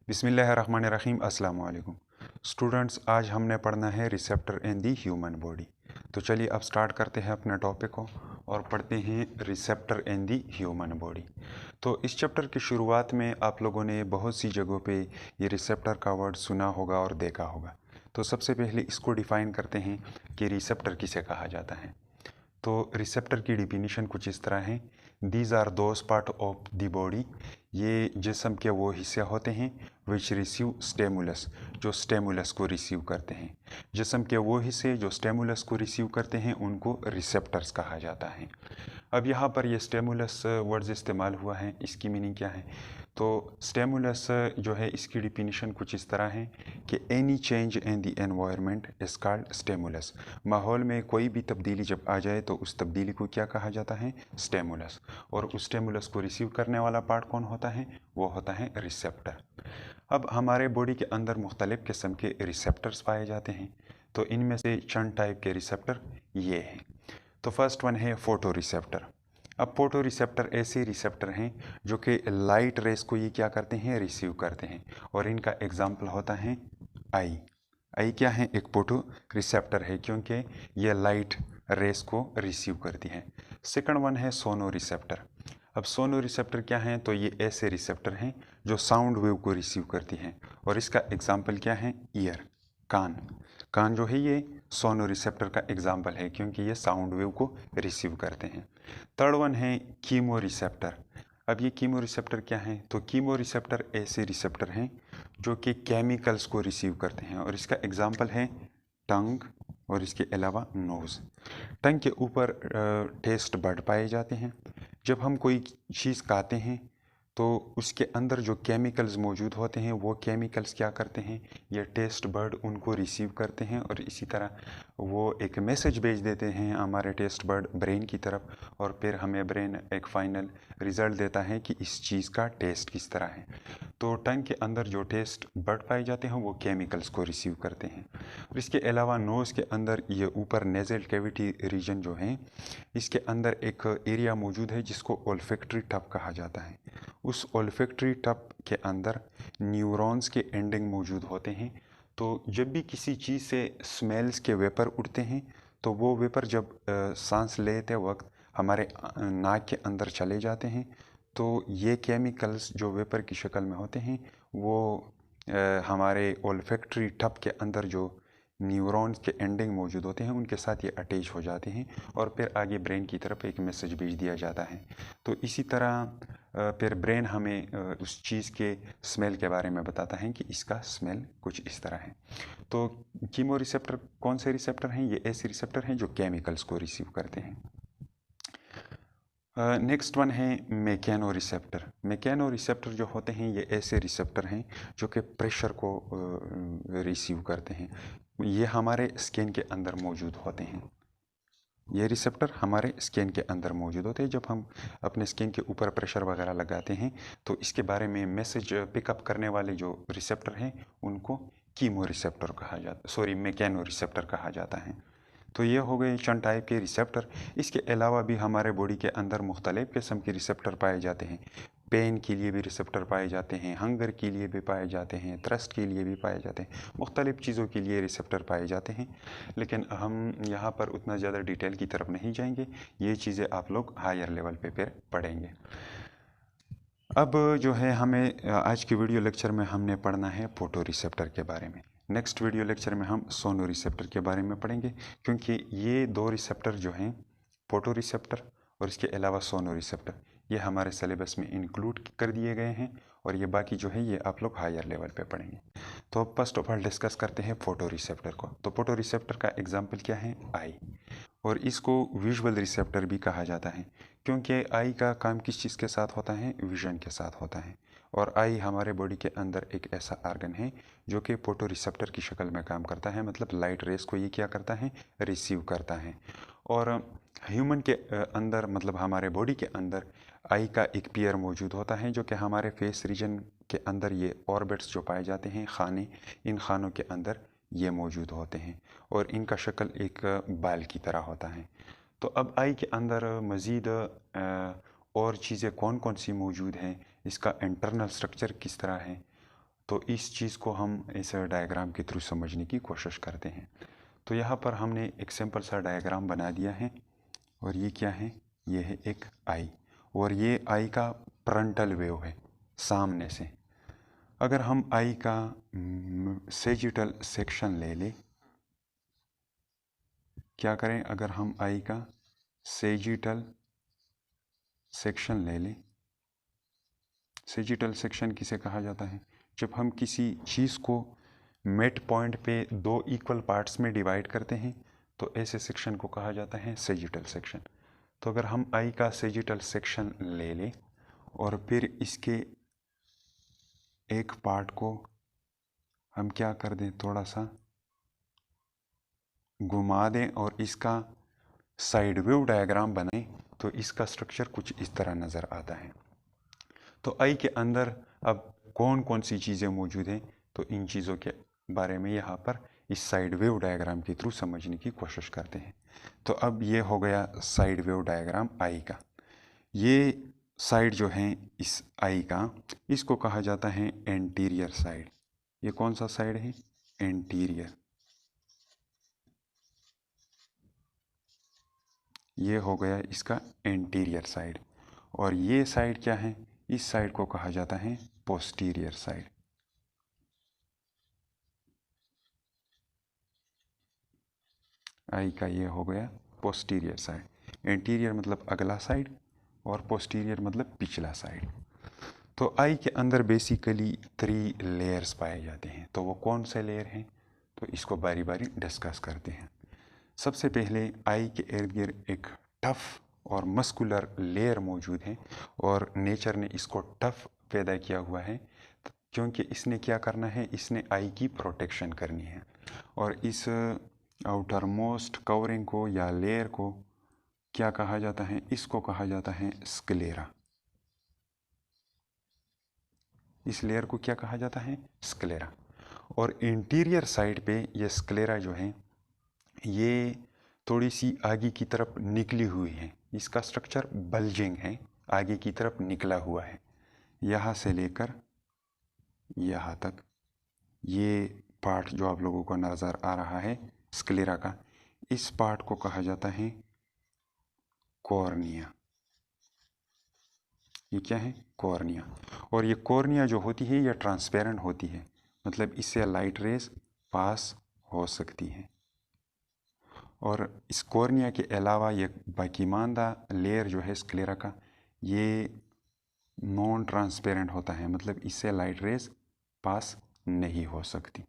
बिस्मिल्लाहिर्रहमानिर्रहीम। अस्सलाम वालेकुम स्टूडेंट्स, आज हमने पढ़ना है receptor in the human body. तो चलिए अब स्टार्ट करते हैं अपने टॉपिक को और पढ़ते हैं receptor in the human body. तो इस चैप्टर की शुरुआत में आप लोगों ने बहुत सी जगहों पे ये रिसेप्टर का वर्ड सुना होगा और देखा होगा। तो सबसे पहले इसको डिफ़ाइन करते हैं कि रिसेप्टर किसे कहा जाता है। तो रिसेप्टर की डिफिनीशन कुछ इस तरह है। These are those part of the body, ये जिस्म के वो हिस्से होते हैं विच रिसीव स्टेमुलस, जो स्टेमुलस को रिसीव करते हैं। जिस्म के वो हिस्से जो स्टेमुलस को रिसीव करते हैं उनको रिसेप्टर्स कहा जाता है। अब यहाँ पर ये स्टेमुलस वर्ड्स इस्तेमाल हुआ है, इसकी मीनिंग क्या है? तो स्टेमुलस जो है इसकी डिफिनीशन कुछ इस तरह है कि any change in the environment is called stimulus. माहौल में कोई भी तब्दीली जब आ जाए तो उस तब्दीली को क्या कहा जाता है? स्टेमुलस। और उस स्टेमुलस को रिसीव करने वाला पार्ट कौन होता है? वो होता है रिसेप्टर। अब हमारे बॉडी के अंदर मुख्तलिफ़ किस्म के रिसेप्टर्स पाए जाते हैं। तो इनमें से चंद टाइप के रिसेप्टर ये हैं। तो फर्स्ट वन है फोटो रिसेप्टर। अब फोटो रिसेप्टर ऐसे रिसेप्टर हैं जो कि लाइट रेस को ये क्या करते हैं? रिसीव करते हैं। और इनका एग्जाम्पल होता है आई। आई क्या है? एक फोटो रिसेप्टर है क्योंकि ये लाइट रेस को रिसीव करती है। सेकंड वन है सोनो रिसेप्टर। अब सोनो रिसेप्टर क्या है? तो ये ऐसे रिसेप्टर हैं जो साउंड वेव को रिसीव करती हैं। और इसका एग्जाम्पल क्या है? ईयर, कान। कान जो है ये सोनो रिसेप्टर का एग्जाम्पल है क्योंकि ये साउंड वेव को रिसीव करते हैं। थर्ड वन है कीमो रिसेप्टर। अब ये कीमो रिसेप्टर क्या है? तो कीमो रिसेप्टर ऐसे रिसेप्टर हैं जो कि केमिकल्स को रिसीव करते हैं। और इसका एग्जाम्पल है टंग और इसके अलावा नोज़। टंग के ऊपर टेस्ट बड पाए जाते हैं। जब हम कोई चीज़ खाते हैं तो उसके अंदर जो केमिकल्स मौजूद होते हैं वो केमिकल्स क्या करते हैं? ये टेस्ट बर्ड उनको रिसीव करते हैं और इसी तरह वो एक मैसेज भेज देते हैं हमारे टेस्ट बर्ड ब्रेन की तरफ। और फिर हमें ब्रेन एक फ़ाइनल रिज़ल्ट देता है कि इस चीज़ का टेस्ट किस तरह है। तो टंग के अंदर जो टेस्ट बर्ड पाए जाते हैं वो केमिकल्स को रिसीव करते हैं। और इसके अलावा नोज़ के अंदर ये ऊपर नेज़ल कैविटी रीजन जो है, इसके अंदर एक एरिया मौजूद है जिसको ओल्फैक्टरी टब कहा जाता है। उस ओल्फैक्टरी टब के अंदर न्यूरॉन्स के एंडिंग मौजूद होते हैं। तो जब भी किसी चीज़ से स्मेल्स के वेपर उड़ते हैं तो वो वेपर जब सांस लेते वक्त हमारे नाक के अंदर चले जाते हैं। तो ये केमिकल्स जो वेपर की शक्ल में होते हैं वो हमारे ओल्फैक्टरी टब के अंदर जो न्यूरॉन्स के एंडिंग मौजूद होते हैं उनके साथ ये अटैच हो जाते हैं और फिर आगे ब्रेन की तरफ एक मैसेज भेज दिया जाता है। तो इसी तरह फिर ब्रेन हमें उस चीज़ के स्मेल के बारे में बताता है कि इसका स्मेल कुछ इस तरह है। तो कीमो रिसेप्टर कौन से रिसेप्टर हैं? ये ऐसे रिसेप्टर हैं जो केमिकल्स को रिसीव करते हैं। नेक्स्ट वन है मैकेनो रिसेप्टर। मैकेनो रिसेप्टर जो होते हैं ये ऐसे रिसेप्टर हैं जो कि प्रेशर को रिसीव करते हैं। ये हमारे स्किन के अंदर मौजूद होते हैं। ये रिसेप्टर हमारे स्किन के अंदर मौजूद होते हैं। जब हम अपने स्किन के ऊपर प्रेशर वगैरह लगाते हैं तो इसके बारे में मैसेज पिकअप करने वाले जो रिसेप्टर हैं उनको कीमो रिसेप्टर कहा जाता, सॉरी मैकेनो रिसेप्टर कहा जाता है। तो ये हो गए चंद टाइप के रिसेप्टर। इसके अलावा भी हमारे बॉडी के अंदर मुख्तलिफ़ किस्म के रिसेप्टर पाए जाते हैं। पेन के लिए भी रिसेप्टर पाए जाते हैं, हंगर के लिए भी पाए जाते हैं, थ्रस्ट के लिए भी पाए जाते हैं, मुख्तलिफ़ चीज़ों के लिए रिसेप्टर पाए जाते हैं। लेकिन हम यहाँ पर उतना ज़्यादा डिटेल की तरफ नहीं जाएंगे, ये चीज़ें आप लोग हायर लेवल पे फिर पढ़ेंगे। अब जो है हमें आज की वीडियो लेक्चर में हमने पढ़ना है फोटो रिसेप्टर के बारे में। नेक्स्ट वीडियो लेक्चर में हम सोनो रिसेप्टर के बारे में पढ़ेंगे क्योंकि ये दो रिसेप्टर जो हैं, फोटो रिसेप्टर और इसके अलावा सोनो रिसेप्टर, ये हमारे सिलेबस में इंक्लूड कर दिए गए हैं और ये बाकी जो है ये आप लोग हायर लेवल पे पढ़ेंगे। तो अब फर्स्ट ऑफ ऑल डिस्कस करते हैं फोटो रिसेप्टर को। तो फोटो रिसेप्टर का एग्जाम्पल क्या है? आई। और इसको विजुअल रिसेप्टर भी कहा जाता है क्योंकि आई का काम किस चीज़ के साथ होता है? विजन के साथ होता है। और आई हमारे बॉडी के अंदर एक ऐसा आर्गन है जो कि फोटो रिसेप्टर की शक्ल में काम करता है, मतलब लाइट रेस को ये क्या करता है? रिसीव करता है। और ह्यूमन के अंदर, मतलब हमारे बॉडी के अंदर आई का एक पेयर मौजूद होता है जो कि हमारे फेस रीजन के अंदर ये ऑर्बिट्स जो पाए जाते हैं, खाने, इन खानों के अंदर ये मौजूद होते हैं और इनका शक्ल एक बाल की तरह होता है। तो अब आई के अंदर मज़ीद और चीज़ें कौन कौन सी मौजूद हैं, इसका इंटरनल स्ट्रक्चर किस तरह है, तो इस चीज़ को हम इस डायग्राम के थ्रू समझने की कोशिश करते हैं। तो यहाँ पर हमने एक सिंपल सा डायग्राम बना दिया है और ये क्या है, ये है एक आई और ये आई का फ्रंटल व्यू है सामने से। अगर हम आई का सेजिटल सेक्शन ले लें, क्या करें, अगर हम आई का सेजिटल सेक्शन ले लें, सेजिटल सेक्शन किसे कहा जाता है, जब हम किसी चीज़ को मिड पॉइंट पे दो इक्वल पार्ट्स में डिवाइड करते हैं तो ऐसे सेक्शन को कहा जाता है सेजिटल सेक्शन। तो अगर हम आई का सेजिटल सेक्शन ले लें और फिर इसके एक पार्ट को हम क्या कर दें, थोड़ा सा घुमा दें और इसका साइड व्यू डायग्राम बनाएं, तो इसका स्ट्रक्चर कुछ इस तरह नज़र आता है। तो आई के अंदर अब कौन कौन सी चीज़ें मौजूद हैं, तो इन चीज़ों के बारे में यहाँ पर इस साइड वेव डायग्राम के थ्रू समझने की कोशिश करते हैं। तो अब ये हो गया साइड वेव डायग्राम आई का। ये साइड जो है इस आई का, इसको कहा जाता है एंटीरियर साइड। ये कौन सा साइड है, एंटीरियर। ये हो गया इसका एंटीरियर साइड। और ये साइड क्या है, इस साइड को कहा जाता है पोस्टीरियर साइड। आई का ये हो गया पोस्टीरियर साइड। एंटीरियर मतलब अगला साइड और पोस्टीरियर मतलब पिछला साइड। तो आई के अंदर बेसिकली 3 लेयर्स पाए जाते हैं। तो वो कौन से लेयर हैं, तो इसको बारी बारी डिस्कस करते हैं। सबसे पहले आई के इर्द गिर्द एक टफ और मस्कुलर लेयर मौजूद है और नेचर ने इसको टफ पैदा किया हुआ है क्योंकि इसने क्या करना है, इसने आई की प्रोटेक्शन करनी है। और इस आउटर मोस्ट कवरिंग को या लेयर को क्या कहा जाता है, इसको कहा जाता है स्क्लेरा। इस लेयर को क्या कहा जाता है, स्क्लेरा। और इंटीरियर साइड पे ये स्क्लेरा जो है ये थोड़ी सी आगे की तरफ निकली हुई है। इसका स्ट्रक्चर बल्जिंग है, आगे की तरफ निकला हुआ है। यहाँ से लेकर यहाँ तक ये पार्ट जो आप लोगों को नज़र आ रहा है स्क्लेरा का, इस पार्ट को कहा जाता है कॉर्निया। ये क्या है, कॉर्निया। और ये कॉर्निया जो होती है ये ट्रांसपेरेंट होती है, मतलब इससे लाइट रेज पास हो सकती है। और इस कॉर्निया के अलावा ये बाकीमानदा लेयर जो है स्क्लेरा का, ये नॉन ट्रांसपेरेंट होता है, मतलब इससे लाइट रेज पास नहीं हो सकती।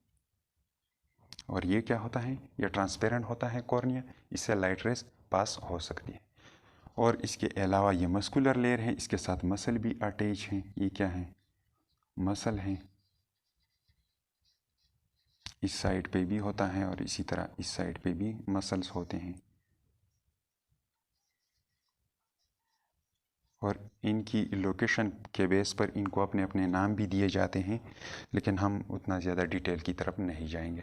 और ये क्या होता है, ये ट्रांसपेरेंट होता है कॉर्निया, इससे लाइट रेज पास हो सकती है। और इसके अलावा ये मस्कुलर लेयर है, इसके साथ मसल भी अटैच हैं। ये क्या है, मसल है, इस साइड पे भी होता है और इसी तरह इस साइड पे भी मसल्स होते हैं। और इनकी लोकेशन के बेस पर इनको अपने अपने नाम भी दिए जाते हैं, लेकिन हम उतना ज़्यादा डिटेल की तरफ नहीं जाएंगे।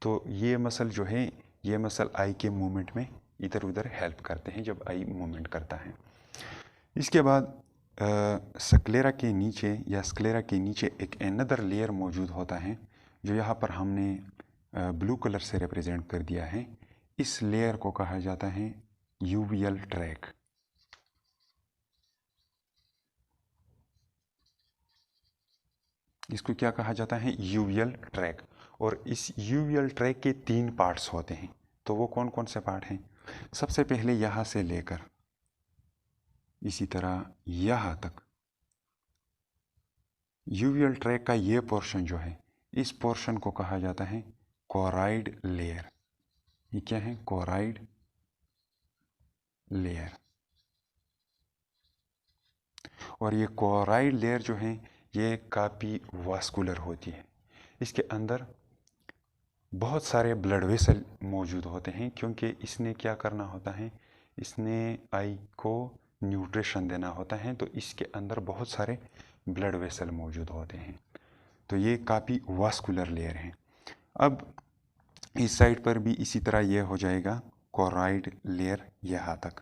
तो ये मसल जो है, ये मसल आई के मूवमेंट में इधर उधर हेल्प करते हैं जब आई मूवमेंट करता है। इसके बाद स्क्लेरा के नीचे या स्क्लेरा के नीचे एक अनदर लेयर मौजूद होता है जो यहाँ पर हमने ब्लू कलर से रिप्रेजेंट कर दिया है। इस लेयर को कहा जाता है यूवियल ट्रैक। इसको क्या कहा जाता है, यूवियल ट्रैक। और इस यूवियल ट्रैक के 3 पार्ट्स होते हैं। तो वो कौन कौन से पार्ट हैं, सबसे पहले यहाँ से लेकर इसी तरह यहाँ तक यूवियल ट्रैक का ये पोर्शन जो है, इस पोर्शन को कहा जाता है कोराइड लेयर। ये क्या है, कोराइड लेयर। और ये कोराइड लेयर जो है ये काफ़ी वास्कुलर होती है। इसके अंदर बहुत सारे ब्लड वेसल मौजूद होते हैं क्योंकि इसने क्या करना होता है, इसने आई को न्यूट्रिशन देना होता है। तो इसके अंदर बहुत सारे ब्लड वेसल मौजूद होते हैं। तो ये काफ़ी वास्कुलर लेयर है। अब इस साइड पर भी इसी तरह ये हो जाएगा कोराइड लेयर यहाँ तक।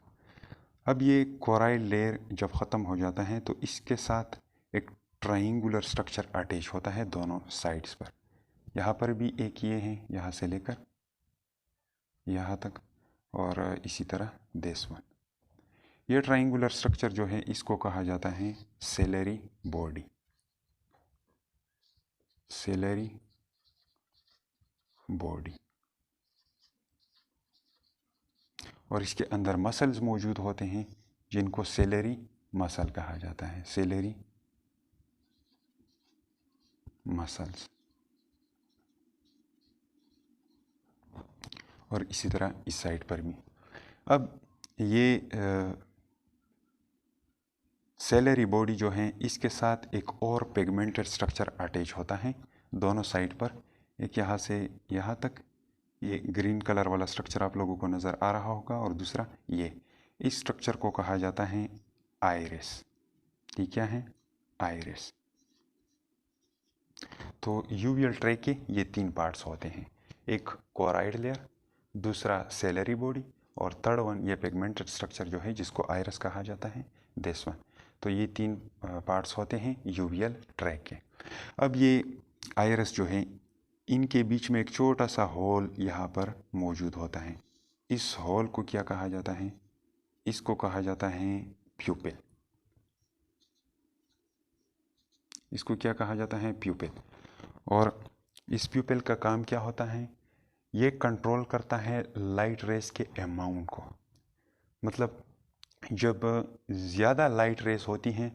अब ये कोराइड लेयर जब ख़त्म हो जाता है तो इसके साथ एक ट्राइंगुलर स्ट्रक्चर अटैच होता है दोनों साइड्स पर। यहाँ पर भी एक ये है, यहाँ से लेकर यहाँ तक, और इसी तरह दिस वन। ये ट्राइंगुलर स्ट्रक्चर जो है इसको कहा जाता है सेलेरी बॉडी, सेलेरी बॉडी। और इसके अंदर मसल्स मौजूद होते हैं जिनको सेलेरी मसल कहा जाता है, सेलेरी मसल्स। और इसी तरह इस साइड पर भी। अब ये सेलेरी बॉडी जो है इसके साथ एक और पिगमेंटेड स्ट्रक्चर अटैच होता है दोनों साइड पर। एक यहाँ से यहाँ तक, ये ग्रीन कलर वाला स्ट्रक्चर आप लोगों को नज़र आ रहा होगा, और दूसरा ये, इस स्ट्रक्चर को कहा जाता है आइरिस। ये क्या है? आइरिस। तो यूवियल ट्रे के ये 3 पार्ट्स होते हैं, एक कोराइड लेयर, दूसरा सेलेरी बॉडी, और थर्ड वन ये पिगमेंटेड स्ट्रक्चर जो है जिसको आइरिस कहा जाता है, दिस वन। तो ये 3 पार्ट्स होते हैं यूवियल ट्रे के। अब ये आइरिस जो है इनके बीच में एक छोटा सा होल यहाँ पर मौजूद होता है। इस होल को क्या कहा जाता है? इसको कहा जाता है प्यूपिल। इसको क्या कहा जाता है? प्यूपिल। और इस प्यूपिल का काम क्या होता है? ये कंट्रोल करता है लाइट रेस के अमाउंट को। मतलब जब ज़्यादा लाइट रेस होती हैं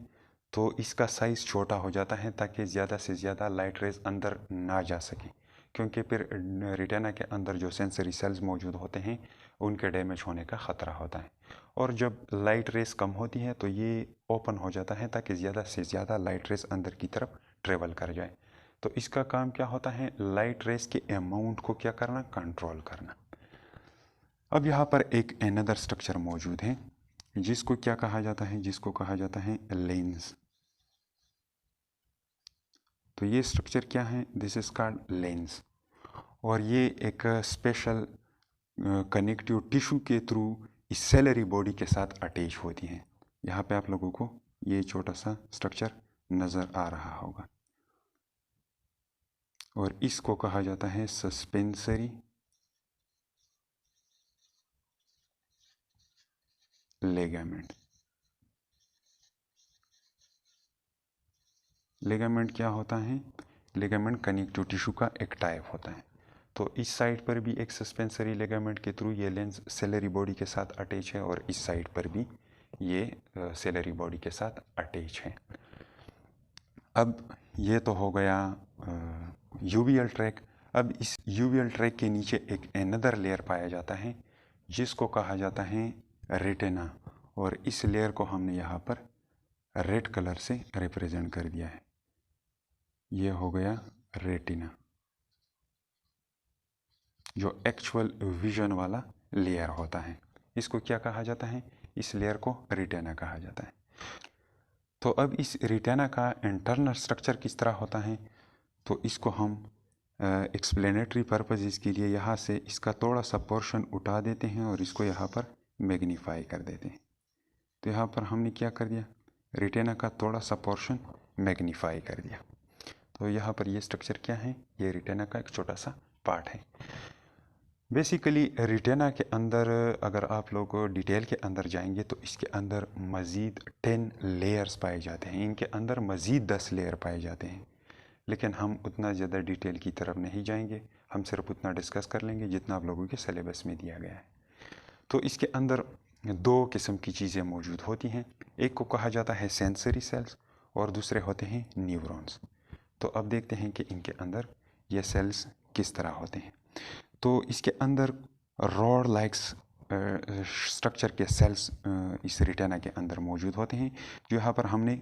तो इसका साइज़ छोटा हो जाता है ताकि ज़्यादा से ज़्यादा लाइट रेस अंदर ना जा सके, क्योंकि फिर रेटिना के अंदर जो सेंसरी सेल्स मौजूद होते हैं उनके डैमेज होने का ख़तरा होता है। और जब लाइट रेस कम होती है तो ये ओपन हो जाता है ताकि ज़्यादा से ज़्यादा लाइट रेस अंदर की तरफ ट्रेवल कर जाए। तो इसका काम क्या होता है? लाइट रेस के अमाउंट को क्या करना? कंट्रोल करना। अब यहाँ पर एक अनदर स्ट्रक्चर मौजूद है जिसको क्या कहा जाता है? जिसको कहा जाता है लेंस। तो ये स्ट्रक्चर क्या है? This is called lens. और ये एक स्पेशल कनेक्टिव टिश्यू के थ्रू इस सेलेरी बॉडी के साथ अटैच होती हैं। यहाँ पे आप लोगों को ये छोटा सा स्ट्रक्चर नज़र आ रहा होगा, और इसको कहा जाता है सस्पेंसरी लिगामेंट। लिगामेंट क्या होता है? लिगामेंट कनेक्टिव टिश्यू का एक टाइप होता है। तो इस साइड पर भी एक सस्पेंसरी लिगामेंट के थ्रू ये लेंस सेलेरी बॉडी के साथ अटैच है, और इस साइड पर भी ये सेलेरी बॉडी के साथ अटैच है। अब ये तो हो गया यूवियल ट्रैक। अब इस यूवियल ट्रैक के नीचे एक अनदर लेयर पाया जाता है जिसको कहा जाता है रेटिना, और इस लेयर को हमने यहाँ पर रेड कलर से रिप्रेजेंट कर दिया है। ये हो गया रेटिना, जो एक्चुअल विजन वाला लेयर होता है। इसको क्या कहा जाता है? इस लेयर को रेटिना कहा जाता है। तो अब इस रेटिना का इंटरनल स्ट्रक्चर किस तरह होता है? तो इसको हम एक्सप्लेनेटरी पर्पज़ के लिए यहाँ से इसका थोड़ा सा पोर्शन उठा देते हैं और इसको यहाँ पर मैग्नीफाई कर देते हैं। तो यहाँ पर हमने क्या कर दिया? रेटिना का थोड़ा सा पोर्शन मैग्नीफाई कर दिया। तो यहाँ पर ये स्ट्रक्चर क्या है? ये रेटिना का एक छोटा सा पार्ट है। बेसिकली रेटिना के अंदर अगर आप लोग डिटेल के अंदर जाएंगे तो इसके अंदर मज़ीद 10 लेयर्स पाए जाते हैं। इनके अंदर मज़ीद 10 लेयर पाए जाते हैं, लेकिन हम उतना ज़्यादा डिटेल की तरफ नहीं जाएंगे। हम सिर्फ उतना डिस्कस कर लेंगे जितना आप लोगों के सिलेबस में दिया गया है। तो इसके अंदर 2 किस्म की चीज़ें मौजूद होती हैं। एक को कहा जाता है सेंसरी सेल्स और दूसरे होते हैं न्यूरॉन्स। तो अब देखते हैं कि इनके अंदर ये सेल्स किस तरह होते हैं। तो इसके अंदर रॉड लाइक्स स्ट्रक्चर के सेल्स इस रेटिना के अंदर मौजूद होते हैं, जो यहाँ पर हमने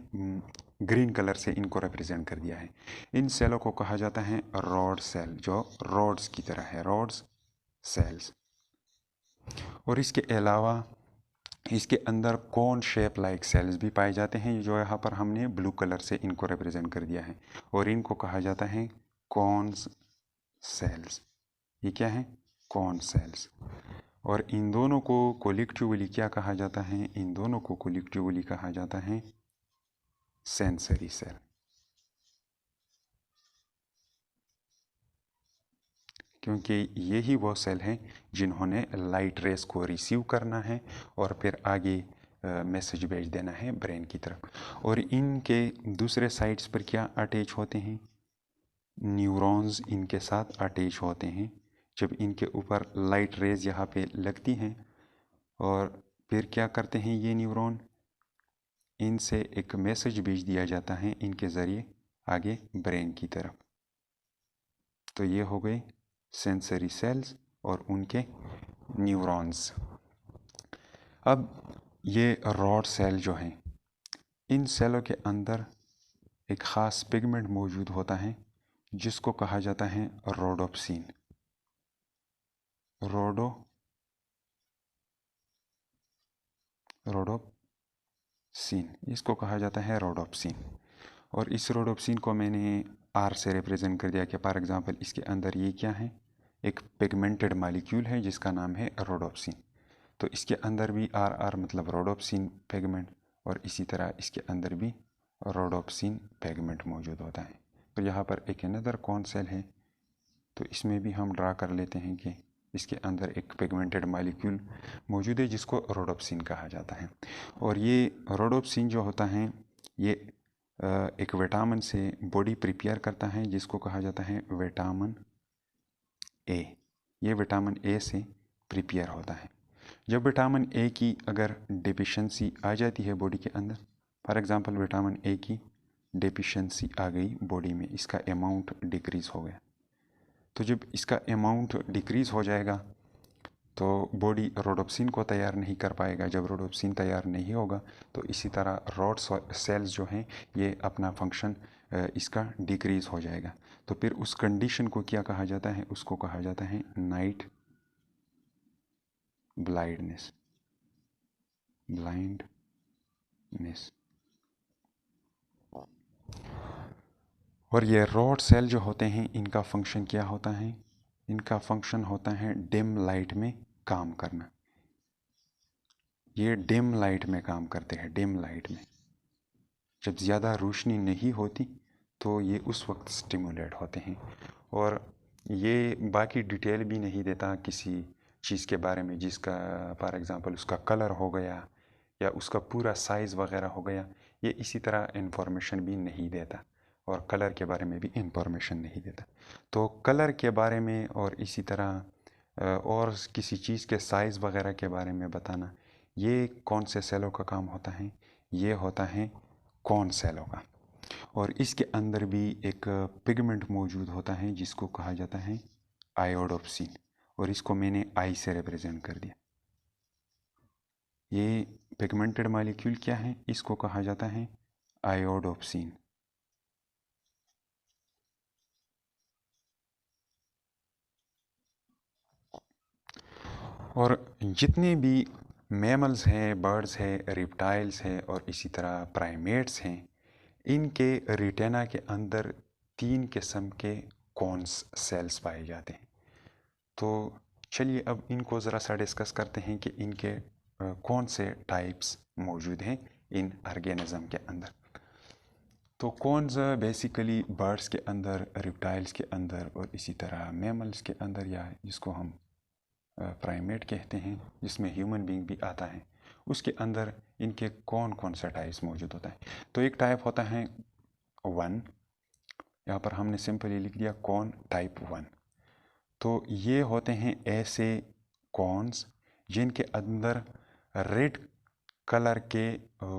ग्रीन कलर से इनको रिप्रेजेंट कर दिया है। इन सेलों को कहा जाता है रॉड सेल, जो रॉड्स की तरह है, रॉड्स सेल्स। और इसके अलावा इसके अंदर कोन शेप लाइक सेल्स भी पाए जाते हैं, जो यहाँ पर हमने ब्लू कलर से इनको रिप्रेजेंट कर दिया है, और इनको कहा जाता है कॉन्स सेल्स। ये क्या है? Cone cells. और इन दोनों को कोलेक्टिवली क्या कहा जाता है? इन दोनों को कोलेक्टिवली कहा जाता है सेंसरी सेल। क्योंकि यही वो सेल हैं जिन्होंने लाइट रेस को रिसीव करना है और फिर आगे मैसेज भेज देना है ब्रेन की तरफ। और इनके दूसरे साइड्स पर क्या अटैच होते हैं, न्यूरॉन्स इनके साथ अटैच होते हैं। जब इनके ऊपर लाइट रेज यहाँ पे लगती हैं और फिर क्या करते हैं ये न्यूरॉन, इनसे एक मैसेज भेज दिया जाता है इनके ज़रिए आगे ब्रेन की तरफ। तो ये हो गए सेंसरी सेल्स और उनके न्यूरॉन्स। अब ये रॉड सेल जो हैं, इन सेलों के अंदर एक ख़ास पिगमेंट मौजूद होता है जिसको कहा जाता है रोडोप्सिन। रोडोप्सिन, इसको कहा जाता है रोडोप्सिन। और इस रोडोप्सिन को मैंने आर से रिप्रेजेंट कर दिया कि फॉर एग्जांपल इसके अंदर ये क्या है, एक पिगमेंटेड मॉलिक्यूल है जिसका नाम है रोडोप्सिन। तो इसके अंदर भी आर आर मतलब रोडोप्सिन पिगमेंट, और इसी तरह इसके अंदर भी रोडोप्सिन पिगमेंट मौजूद होता है। तो यहाँ पर एक अनदर कौन सेल है, तो इसमें भी हम ड्रा कर लेते हैं कि इसके अंदर एक पिगमेंटेड मॉलिक्यूल मौजूद है जिसको रोडोप्सिन कहा जाता है। और ये रोडोप्सिन जो होता है ये एक विटामिन से बॉडी प्रिपेयर करता है जिसको कहा जाता है विटामिन ए। ये विटामिन ए से प्रिपेयर होता है। जब विटामिन ए की अगर डिफिशेंसी आ जाती है बॉडी के अंदर, फॉर एग्जांपल विटामिन ए की डिफिशेंसी आ गई बॉडी में, इसका अमाउंट डिक्रीज़ हो गया, तो जब इसका अमाउंट डिक्रीज़ हो जाएगा तो बॉडी रोडोप्सिन को तैयार नहीं कर पाएगा। जब रोडोप्सिन तैयार नहीं होगा तो इसी तरह रॉड सेल्स जो हैं ये अपना फंक्शन इसका डिक्रीज़ हो जाएगा। तो फिर उस कंडीशन को क्या कहा जाता है, उसको कहा जाता है नाइट ब्लाइंडनेस। और ये रॉड सेल जो होते हैं इनका फंक्शन क्या होता है, इनका फंक्शन होता है डिम लाइट में काम करना। ये डिम लाइट में काम करते हैं। डिम लाइट में जब ज़्यादा रोशनी नहीं होती तो ये उस वक्त स्टिमुलेट होते हैं। और ये बाकी डिटेल भी नहीं देता किसी चीज़ के बारे में जिसका फॉर एग्ज़ाम्पल उसका कलर हो गया या उसका पूरा साइज़ वगैरह हो गया, ये इसी तरह इंफॉर्मेशन भी नहीं देता। और कलर के बारे में भी इंफॉर्मेशन नहीं देता। तो कलर के बारे में और इसी तरह और किसी चीज़ के साइज़ वगैरह के बारे में बताना, ये कौन से सेलों का काम होता है, ये होता है कौन सेलों का। और इसके अंदर भी एक पिगमेंट मौजूद होता है जिसको कहा जाता है आयोडोप्सिन, और इसको मैंने आई से रिप्रेजेंट कर दिया। ये पिगमेंटेड मॉलिक्यूल क्या है, इसको कहा जाता है आयोडोप्सिन। और जितने भी मैमल्स हैं, बर्ड्स हैं, रिप्टाइल्स हैं और इसी तरह प्राइमेट्स हैं, इनके रेटिना के अंदर 3 किस्म के कॉन्स सेल्स पाए जाते हैं। तो चलिए अब इनको ज़रा सा डिस्कस करते हैं कि इनके कौन से टाइप्स मौजूद हैं इन ऑर्गेनिज्म के अंदर। तो कॉन्स बेसिकली बर्ड्स के अंदर, रिप्टाइल्स के अंदर और इसी तरह मैमल्स के अंदर, या जिसको हम प्राइमेट कहते हैं जिसमें ह्यूमन बीइंग भी आता है, उसके अंदर इनके कौन कौन सा टाइप्स मौजूद होता है। तो एक टाइप होता है 1, यहाँ पर हमने सिंपली लिख दिया कौन टाइप 1। तो ये होते हैं ऐसे कॉन्स जिनके अंदर रेड कलर के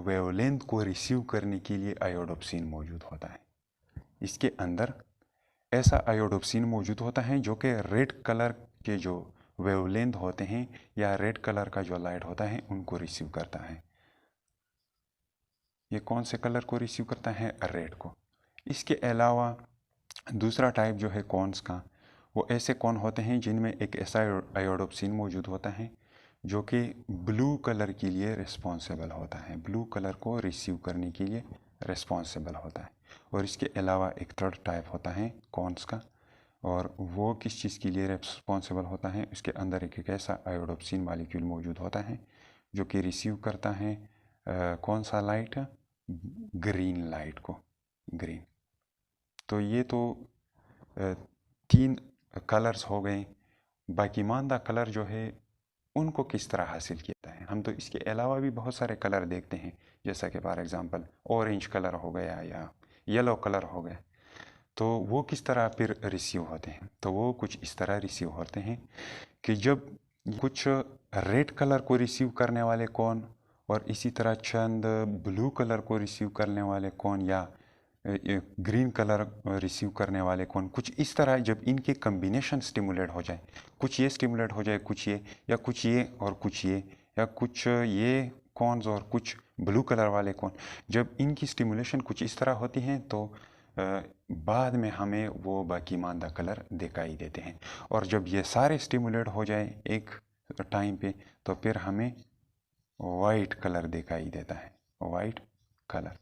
वेवलेंथ को रिसीव करने के लिए आयोडोप्सिन मौजूद होता है। इसके अंदर ऐसा आयोडोप्सिन मौजूद होता है जो कि रेड कलर के जो वेवलेंथ होते हैं या रेड कलर का जो लाइट होता है उनको रिसीव करता है। ये कौन से कलर को रिसीव करता है, रेड को। इसके अलावा दूसरा टाइप जो है कॉन्स का, वो ऐसे कौन होते हैं जिनमें एक ऐसा आयोडोप्सिन मौजूद होता है जो कि ब्लू कलर के लिए रिस्पॉन्सिबल होता है, ब्लू कलर को रिसीव करने के लिए रिस्पॉन्सिबल होता है। और इसके अलावा एक थर्ड टाइप होता है कॉन्स का, और वो किस चीज़ के लिए रिस्पॉन्सिबल होता है, उसके अंदर एक ऐसा आयोडोप्सिन मॉलिक्यूल मौजूद होता है जो कि रिसीव करता है कौन सा लाइट, ग्रीन लाइट को, ग्रीन। तो ये तो 3 कलर्स हो गए, बाकी मानदा कलर जो है उनको किस तरह हासिल किया जाता है। हम तो इसके अलावा भी बहुत सारे कलर देखते हैं, जैसा कि फॉर एग्ज़ाम्पल ऑरेंज कलर हो गया या येलो कलर हो गया। तो वो किस तरह फिर रिसीव होते हैं, तो वो कुछ इस तरह रिसीव होते हैं कि जब कुछ रेड कलर को रिसीव करने वाले कौन और इसी तरह चंद ब्लू कलर को रिसीव करने वाले कौन या ग्रीन कलर रिसीव करने वाले कौन, कुछ इस तरह जब इनके कम्बिनेशन स्टिमुलेट हो जाए, कुछ ये स्टिमुलेट हो जाए, कुछ ये या कुछ ये और कुछ ये या कुछ ये कॉन्स और कुछ ब्लू कलर वाले कौन, जब इनकी स्टिमुलेशन कुछ इस तरह होती हैं तो बाद में हमें वो बाकी मानदा कलर दिखाई देते हैं। और जब ये सारे स्टिमुलेट हो जाए एक टाइम पे तो फिर हमें वाइट कलर दिखाई देता है, वाइट कलर।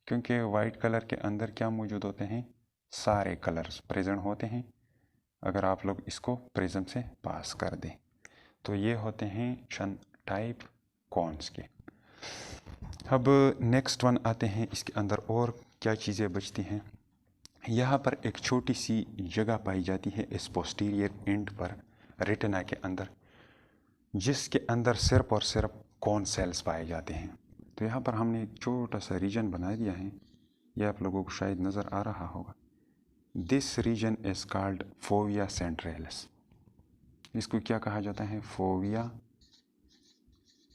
क्योंकि वाइट कलर के अंदर क्या मौजूद होते हैं, सारे कलर्स प्रेजेंट होते हैं। अगर आप लोग इसको प्रिज्म से पास कर दें तो ये होते हैं चंद टाइप कॉन्स के। अब नेक्स्ट वन आते हैं, इसके अंदर और क्या चीज़ें बचती हैं। यहाँ पर एक छोटी सी जगह पाई जाती है इस पोस्टीरियर एंड पर रेटिना के अंदर, जिसके अंदर सिर्फ और सिर्फ कॉन सेल्स पाए जाते हैं। तो यहाँ पर हमने एक छोटा सा रीजन बना दिया है, ये आप लोगों को शायद नज़र आ रहा होगा। This region is called fovea centralis. इसको क्या कहा जाता है, फोविया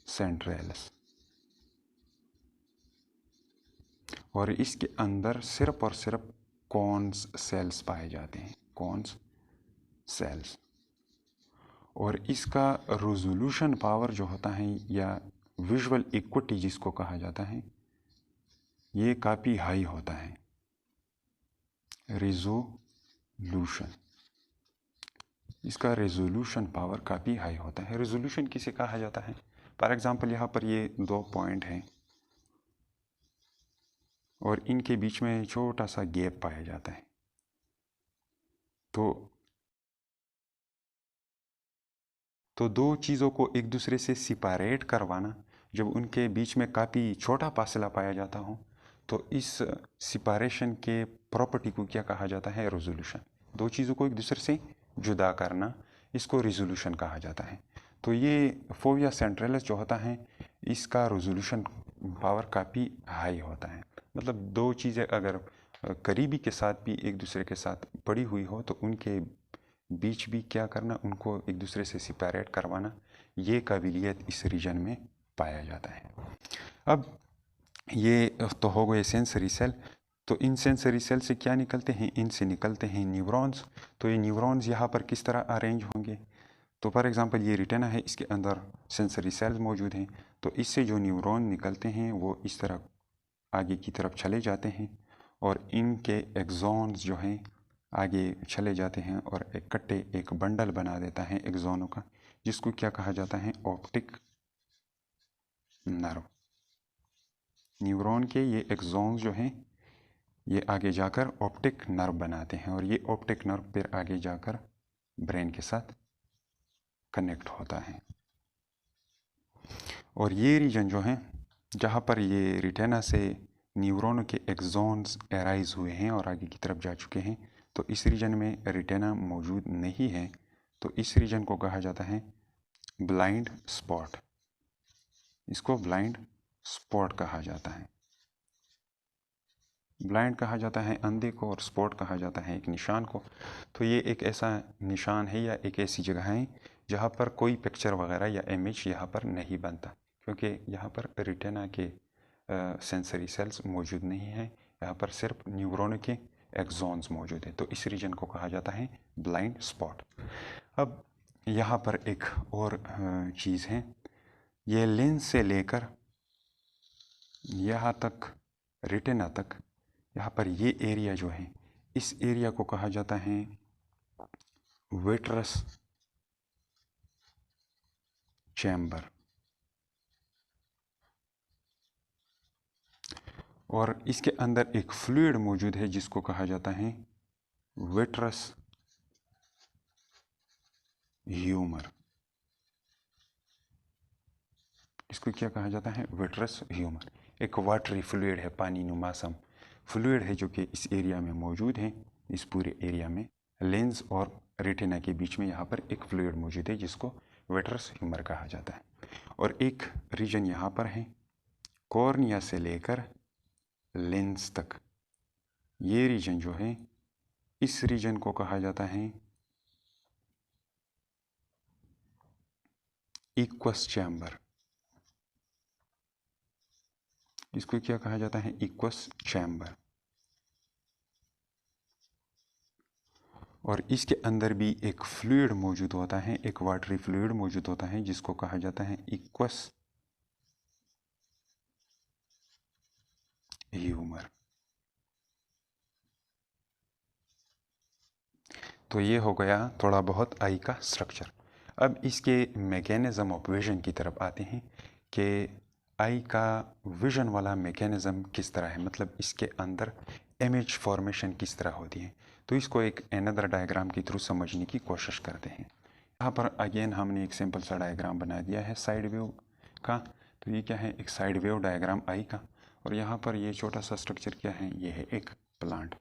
सेंट्रैलिस। और इसके अंदर सिर्फ और सिर्फ कॉन्स सेल्स पाए जाते हैं, कॉन्स सेल्स। और इसका रेजोल्यूशन पावर जो होता है या विजुअल इक्विटी जिसको कहा जाता है, ये काफ़ी हाई होता है। रेजोल्यूशन, इसका रेजोल्यूशन पावर काफ़ी हाई होता है। रेजोल्यूशन किसे कहा जाता है, फॉर एग्जांपल यहाँ पर ये 2 पॉइंट हैं और इनके बीच में छोटा सा गैप पाया जाता है। तो दो चीज़ों को एक दूसरे से सिपरेट करवाना, जब उनके बीच में काफ़ी छोटा फासला पाया जाता हो तो इस सिपरेशन के प्रॉपर्टी को क्या कहा जाता है, रेजोल्यूशन। दो चीज़ों को एक दूसरे से जुदा करना, इसको रेजोल्यूशन कहा जाता है। तो ये फोविया सेंट्रैलिस जो होता है इसका रेजोल्यूशन पावर काफ़ी हाई होता है। मतलब दो चीज़ें अगर करीबी के साथ भी एक दूसरे के साथ पड़ी हुई हो तो उनके बीच भी क्या करना, उनको एक दूसरे से सिपरेट करवाना, ये काबिलियत इस रीजन में पाया जाता है। अब ये तो हो गए सेंसरी सेल। तो इन सेंसरी सेल से क्या निकलते हैं, इनसे निकलते हैं न्यूरॉन्स। तो ये न्यूरॉन्स यहाँ पर किस तरह अरेंज होंगे, तो फॉर एग्जांपल ये रेटिना है, इसके अंदर सेंसरी सेल्स मौजूद हैं। तो इससे जो न्यूरॉन निकलते हैं वो इस तरह आगे की तरफ चले जाते हैं और इनके एक्सॉन्स जो हैं आगे चले जाते हैं और इकट्ठे एक बंडल बना देता है एक्सॉनों का, जिसको क्या कहा जाता है, ऑप्टिक नर्व। न्यूरॉन के ये एक्सॉन्स जो हैं ये आगे जाकर ऑप्टिक नर्व बनाते हैं और ये ऑप्टिक नर्व फिर आगे जाकर ब्रेन के साथ कनेक्ट होता है। और ये रीजन जो है जहाँ पर ये रेटिना से न्यूरॉन के एक्सॉन्स एराइज हुए हैं और आगे की तरफ जा चुके हैं, तो इस रीजन में रेटिना मौजूद नहीं है। तो इस रीजन को कहा जाता है ब्लाइंड स्पॉट। इसको ब्लाइंड स्पॉट कहा जाता है। ब्लाइंड कहा जाता है अंधे को और स्पॉट कहा जाता है एक निशान को। तो ये एक ऐसा निशान है या एक ऐसी जगह है जहाँ पर कोई पिक्चर वगैरह या इमेज यहाँ पर नहीं बनता, क्योंकि यहाँ पर रेटिना के सेंसरी सेल्स मौजूद नहीं हैं, यहाँ पर सिर्फ न्यूरॉन के एक्सॉन्स मौजूद है। तो इस रीजन को कहा जाता है ब्लाइंड स्पॉट। अब यहाँ पर एक और चीज़ है, ये लेंस से लेकर यहाँ तक रेटिना तक, यहाँ पर ये एरिया जो है इस एरिया को कहा जाता है विट्रस चैम्बर। और इसके अंदर एक फ्लूइड मौजूद है जिसको कहा जाता है विट्रस ह्यूमर। इसको क्या कहा जाता है, विट्रस ह्यूमर। एक वाटरी फ्लूइड है, पानी नुमा फ्लूइड है जो कि इस एरिया में मौजूद है इस पूरे एरिया में लेंस और रेटिना के बीच में यहाँ पर एक फ्लूइड मौजूद है जिसको विट्रस ह्यूमर कहा जाता है। और एक रीजन यहाँ पर है कॉर्निया से लेकर लेंस तक। ये रीजन जो है, इस रीजन को कहा जाता है इक्वस चैम्बर। इसको क्या कहा जाता है? Equals chamber. और इसके अंदर भी एक फ्लूइड मौजूद होता है, एक वाटरी फ्लूइड मौजूद होता है जिसको कहा जाता है इक्वस ह्यूमर। तो ये हो गया थोड़ा बहुत आई का स्ट्रक्चर। अब इसके मैकेनिज़्म ऑफ विजन की तरफ आते हैं कि आई का विजन वाला मैकेनिज़्म किस तरह है, मतलब इसके अंदर इमेज फॉर्मेशन किस तरह होती है। तो इसको एक अनदर डायग्राम के थ्रू समझने की कोशिश करते हैं। यहाँ पर अगेन हमने एक सिंपल सा डायग्राम बना दिया है साइड व्यू का। तो ये क्या है? एक साइड व्यू डायग्राम आई का। और यहाँ पर ये छोटा सा स्ट्रक्चर क्या है? ये है एक प्लांट।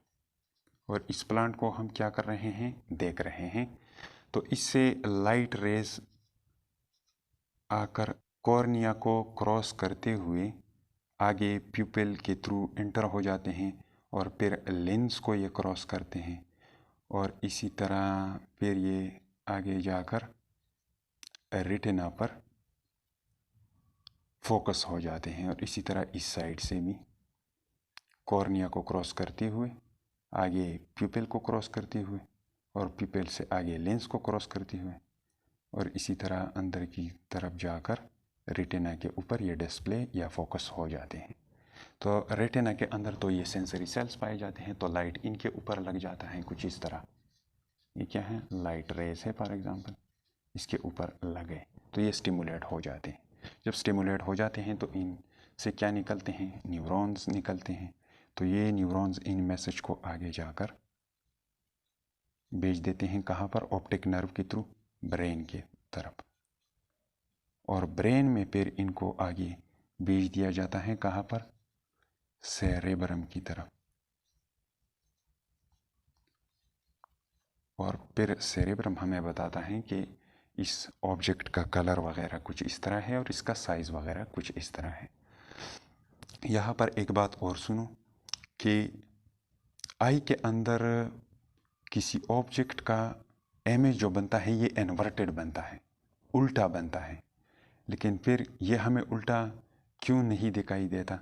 और इस प्लांट को हम क्या कर रहे हैं? देख रहे हैं। तो इससे लाइट रेज आकर कॉर्निया को क्रॉस करते हुए आगे प्यूपिल के थ्रू एंटर हो जाते हैं और फिर लेंस को ये क्रॉस करते हैं और इसी तरह फिर ये आगे जाकर रेटिना पर फोकस हो जाते हैं। और इसी तरह इस साइड से भी कॉर्निया को क्रॉस करते हुए आगे प्यूपिल को क्रॉस करते हुए और प्यूपिल से आगे लेंस को क्रॉस करते हुए और इसी तरह अंदर की तरफ जाकर रेटिना के ऊपर ये डिस्प्ले या फोकस हो जाते हैं। तो रेटिना के अंदर तो ये सेंसरी सेल्स पाए जाते हैं, तो लाइट इनके ऊपर लग जाता है कुछ इस तरह। ये क्या है? लाइट रेज है फॉर एग्जांपल, इसके ऊपर लगे तो ये स्टिमुलेट हो जाते हैं। जब स्टिमुलेट हो जाते हैं तो इनसे क्या निकलते हैं? न्यूरॉन्स निकलते हैं। तो ये न्यूरॉन्स इन मैसेज को आगे जाकर भेज देते हैं कहाँ पर? ऑप्टिक नर्व के थ्रू ब्रेन के तरफ। और ब्रेन में फिर इनको आगे भेज दिया जाता है कहाँ पर? सेरेब्रम की तरफ। और फिर सेरेब्रम हमें बताता है कि इस ऑब्जेक्ट का कलर वगैरह कुछ इस तरह है और इसका साइज़ वगैरह कुछ इस तरह है। यहाँ पर एक बात और सुनो कि आई के अंदर किसी ऑब्जेक्ट का इमेज जो बनता है ये इन्वर्टेड बनता है, उल्टा बनता है। लेकिन फिर ये हमें उल्टा क्यों नहीं दिखाई देता?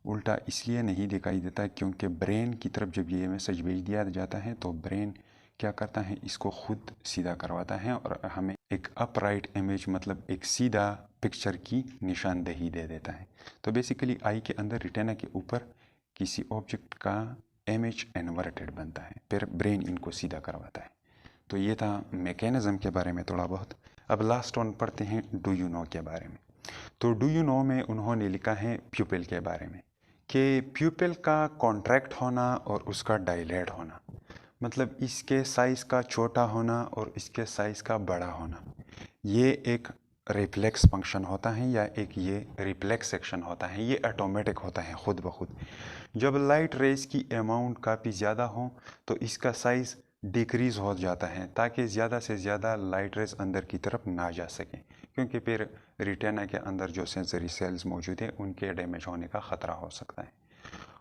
उल्टा इसलिए नहीं दिखाई देता क्योंकि ब्रेन की तरफ जब ये मैसेज भेज दिया जाता है तो ब्रेन क्या करता है? इसको खुद सीधा करवाता है और हमें एक अपराइट इमेज, मतलब एक सीधा पिक्चर की निशानदेही दे देता है। तो बेसिकली आई के अंदर रेटिना के ऊपर किसी ऑब्जेक्ट का इमेज इन्वर्टेड बनता है, फिर ब्रेन इनको सीधा करवाता है। तो ये था मैकेनिज़्म के बारे में थोड़ा बहुत। अब लास्ट वन पढ़ते हैं डू यू नो के बारे में। तो डू यू नो में उन्होंने लिखा है प्यूपिल के बारे में कि प्यूपिल का कॉन्ट्रैक्ट होना और उसका डायलेट होना, मतलब इसके साइज़ का छोटा होना और इसके साइज़ का बड़ा होना, ये एक रिफ्लेक्स फंक्शन होता है या एक ये रिफ्लेक्स सेक्शन होता है। ये ऑटोमेटिक होता है खुद ब खुद। जब लाइट रेज की अमाउंट काफ़ी ज़्यादा हो तो इसका साइज़ डिक्रीज़ हो जाता है ताकि ज़्यादा से ज़्यादा लाइट रेज अंदर की तरफ ना जा सके, क्योंकि फिर रेटिना के अंदर जो सेंसरी सेल्स मौजूद हैं उनके डैमेज होने का ख़तरा हो सकता है।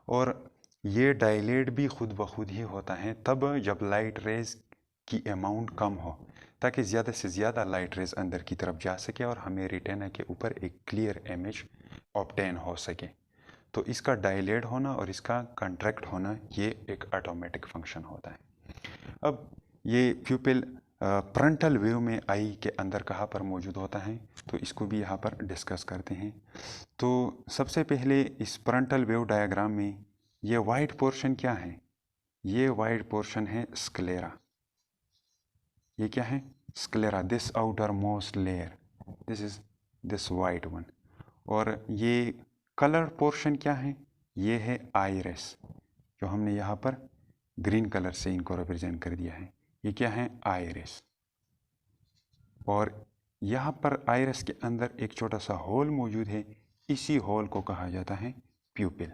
और ये डायलेट भी खुद ब खुद ही होता है तब जब लाइट रेज की अमाउंट कम हो, ताकि ज़्यादा से ज़्यादा लाइट रेज अंदर की तरफ जा सके और हमें रेटिना के ऊपर एक क्लियर इमेज ऑब्टेन हो सके। तो इसका डायलेट होना और इसका कंट्रैक्ट होना ये एक ऑटोमेटिक फंक्शन होता है। अब ये प्यूपिल फ्रंटल व्यू में आई के अंदर कहाँ पर मौजूद होता है, तो इसको भी यहाँ पर डिस्कस करते हैं। तो सबसे पहले इस फ्रंटल व्यू डायग्राम में ये वाइट पोर्शन क्या है? ये वाइट पोर्शन है स्क्लेरा। ये क्या है? Sclera, this outer most layer, this is this white one. और ये कलर पोर्शन क्या है? ये है आइरिस, जो हमने यहाँ पर ग्रीन कलर से इनको रिप्रेजेंट कर दिया है। ये क्या है? आइरिस। और यहाँ पर आइरिस के अंदर एक छोटा सा होल मौजूद है, इसी होल को कहा जाता है प्यूपिल।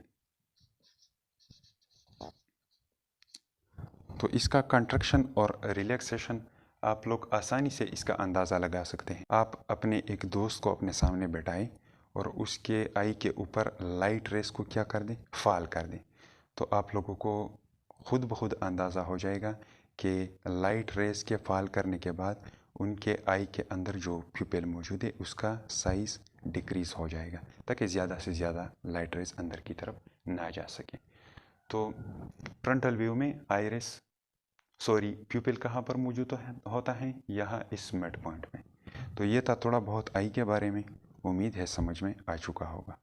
तो इसका कंट्रक्शन और रिलैक्सेशन आप लोग आसानी से इसका अंदाज़ा लगा सकते हैं। आप अपने एक दोस्त को अपने सामने बैठाएं और उसके आई के ऊपर लाइट रेस को क्या कर दें, फॉल कर दें। तो आप लोगों को खुद ब खुद अंदाज़ा हो जाएगा कि लाइट रेस के फॉल करने के बाद उनके आई के अंदर जो प्यूपिल मौजूद है उसका साइज़ डिक्रीज़ हो जाएगा, ताकि ज़्यादा से ज़्यादा लाइट रेस अंदर की तरफ ना जा सके। तो फ्रंटल व्यू में आइरिस प्यूपिल कहाँ पर मौजूद होता है, यहाँ इस मिड पॉइंट में। तो ये था थोड़ा बहुत आई के बारे में। उम्मीद है समझ में आ चुका होगा।